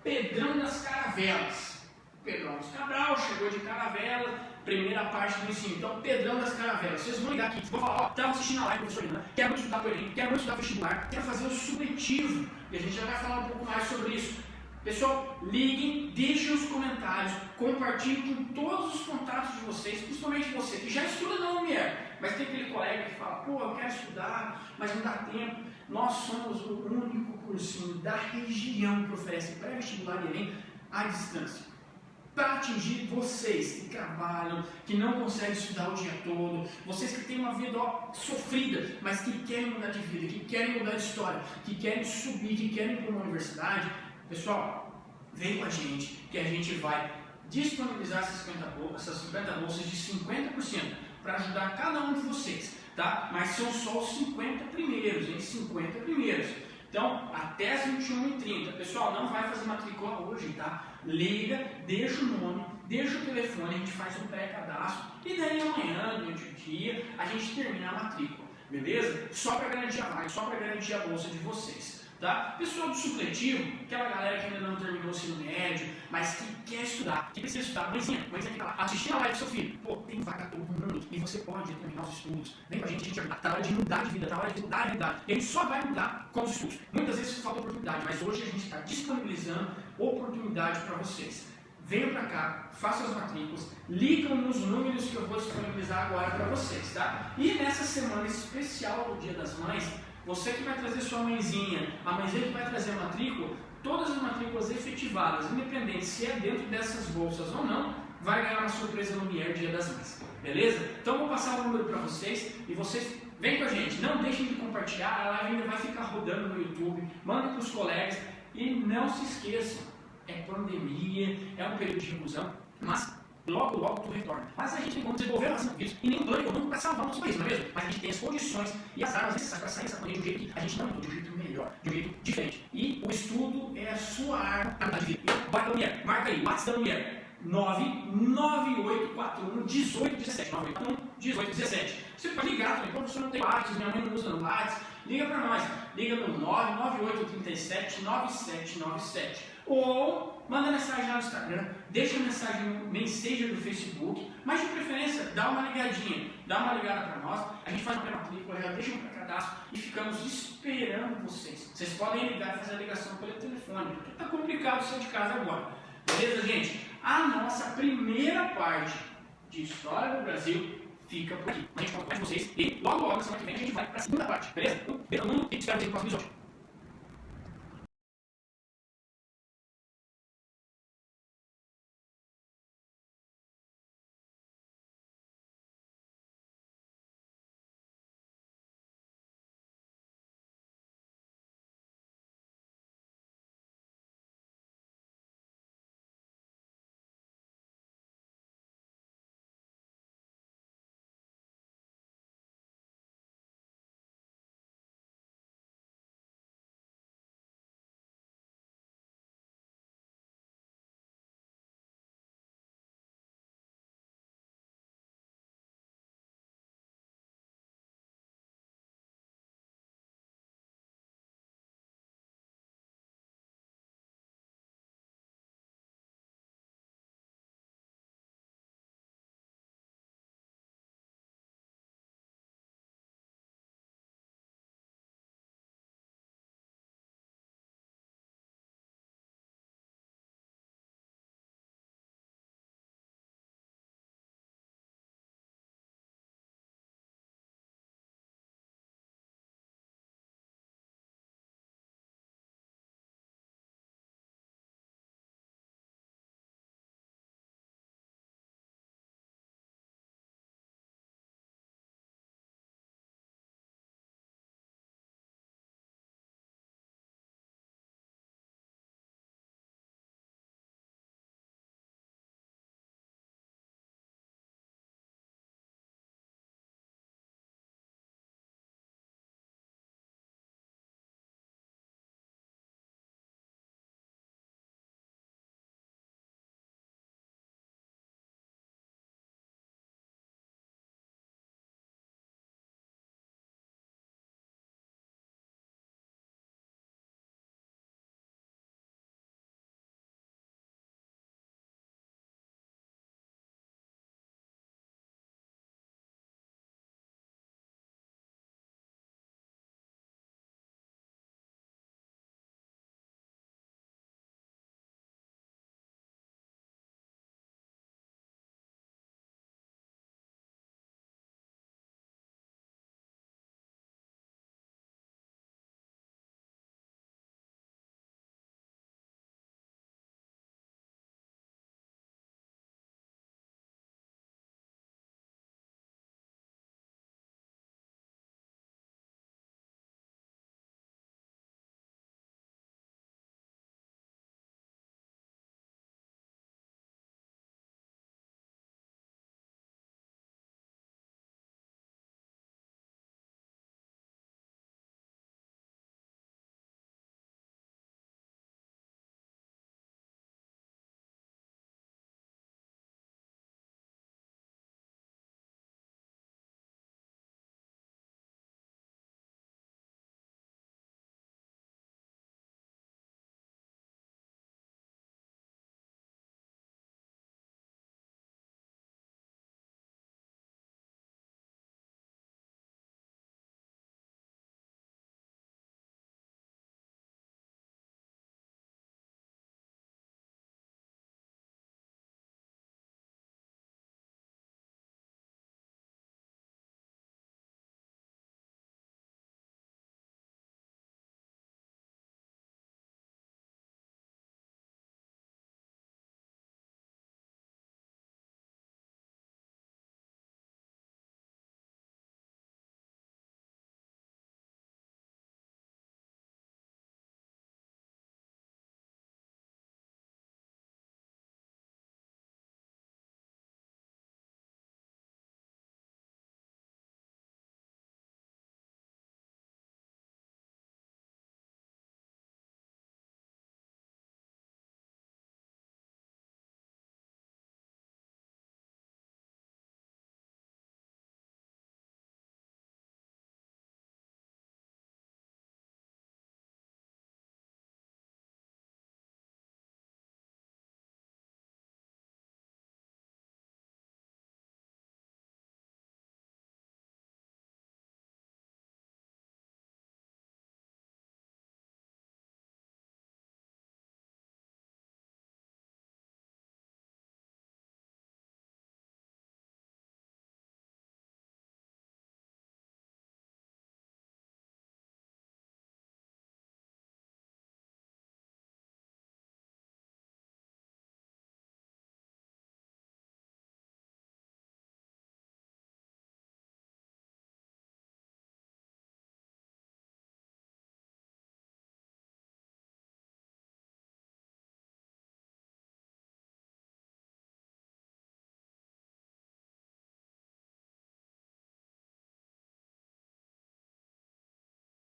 Pedrão das Caravelas. Pedrão dos Cabral, chegou de Caravela, primeira parte do ensino. Então, Pedrão das Caravelas. Vocês vão ligar aqui, vão falar, ó, estava assistindo a live do professor Renan, quero estudar para o Enem, quero estudar vestibular, quero fazer o supletivo. E a gente já vai falar um pouco mais sobre isso. Pessoal, liguem, deixem os comentários, compartilhem com todos os contatos de de vocês, principalmente você que já estuda na Lumière, mas tem aquele colega que fala, pô, eu quero estudar, mas não dá tempo. Nós somos o único cursinho da região que oferece pré-vestibular e Enem à distância, para atingir vocês que trabalham, que não conseguem estudar o dia todo, vocês que têm uma vida sofrida, mas que querem mudar de vida, que querem mudar de história, que querem subir, que querem ir para uma universidade. Pessoal, vem com a gente, que a gente vai disponibilizar essas 50 bolsas de 50% para ajudar cada um de vocês, tá? Mas são só os 50 primeiros, hein? 50 primeiros. Então, até as 21h30. Pessoal, não vai fazer matrícula hoje, tá? Liga, deixa o nome, deixa o telefone, a gente faz um pré-cadastro e daí amanhã, durante o dia, a gente termina a matrícula, beleza? Só para garantir a vaga, só para garantir a bolsa de vocês, tá? Pessoal do supletivo, aquela galera que ainda não terminou o ensino médio, mas que quer estudar, que precisa estudar, mãezinha que tá lá, assistindo a live do seu filho, pô, tem vaga todo mundo e você pode terminar os estudos. Vem com a gente ajudar. Tá na hora de mudar de vida, tá na hora de mudar de realidade. E a gente só vai mudar com os estudos. Muitas vezes falta oportunidade, mas hoje a gente está disponibilizando oportunidade para vocês. Venham para cá, façam as matrículas, ligam nos números que eu vou disponibilizar agora para vocês, tá? E nessa semana especial do Dia das Mães, você que vai trazer sua mãezinha, a mãezinha que vai trazer a matrícula, todas as matrículas efetivadas, independente se é dentro dessas bolsas ou não, vai ganhar uma surpresa no Lumière Dia das Mães, beleza? Então eu vou passar o número para vocês e vocês vêm com a gente, não deixem de compartilhar, a live ainda vai ficar rodando no YouTube, mandem para os colegas e não se esqueçam, é pandemia, é um período de reclusão, mas logo tu retorna. Mas a gente tem como desenvolver a vacina vírus e nem plano econômico para salvar o nosso país, não é mesmo? Mas a gente tem as condições e as armas necessárias para sair dessa pandemia de um jeito que a gente não entrou, de um jeito melhor, de um jeito diferente. E o estudo é a sua arma para mudar de vida. E vai da Lumière, marca aí, WhatsApp da Lumière, 998411817. 9811817. Você pode ligar também, professor, não tem WhatsApp, minha mãe não usa no WhatsApp. Liga para nós, liga no 998379797. Ou manda mensagem lá no Instagram, deixa mensagem no Messenger do Facebook, mas de preferência dá uma ligadinha, dá uma ligada para nós, a gente faz uma pré-matrícula, já deixa um pré-cadastro e ficamos esperando vocês. Vocês podem ligar e fazer a ligação pelo telefone, porque está complicado sair de casa agora. Beleza, gente? A nossa primeira parte de História do Brasil fica por aqui. A gente conta com vocês e logo na semana que vem a gente vai para a segunda parte, beleza? Então, beijo todo mundo e espero vocês no próximo episódio.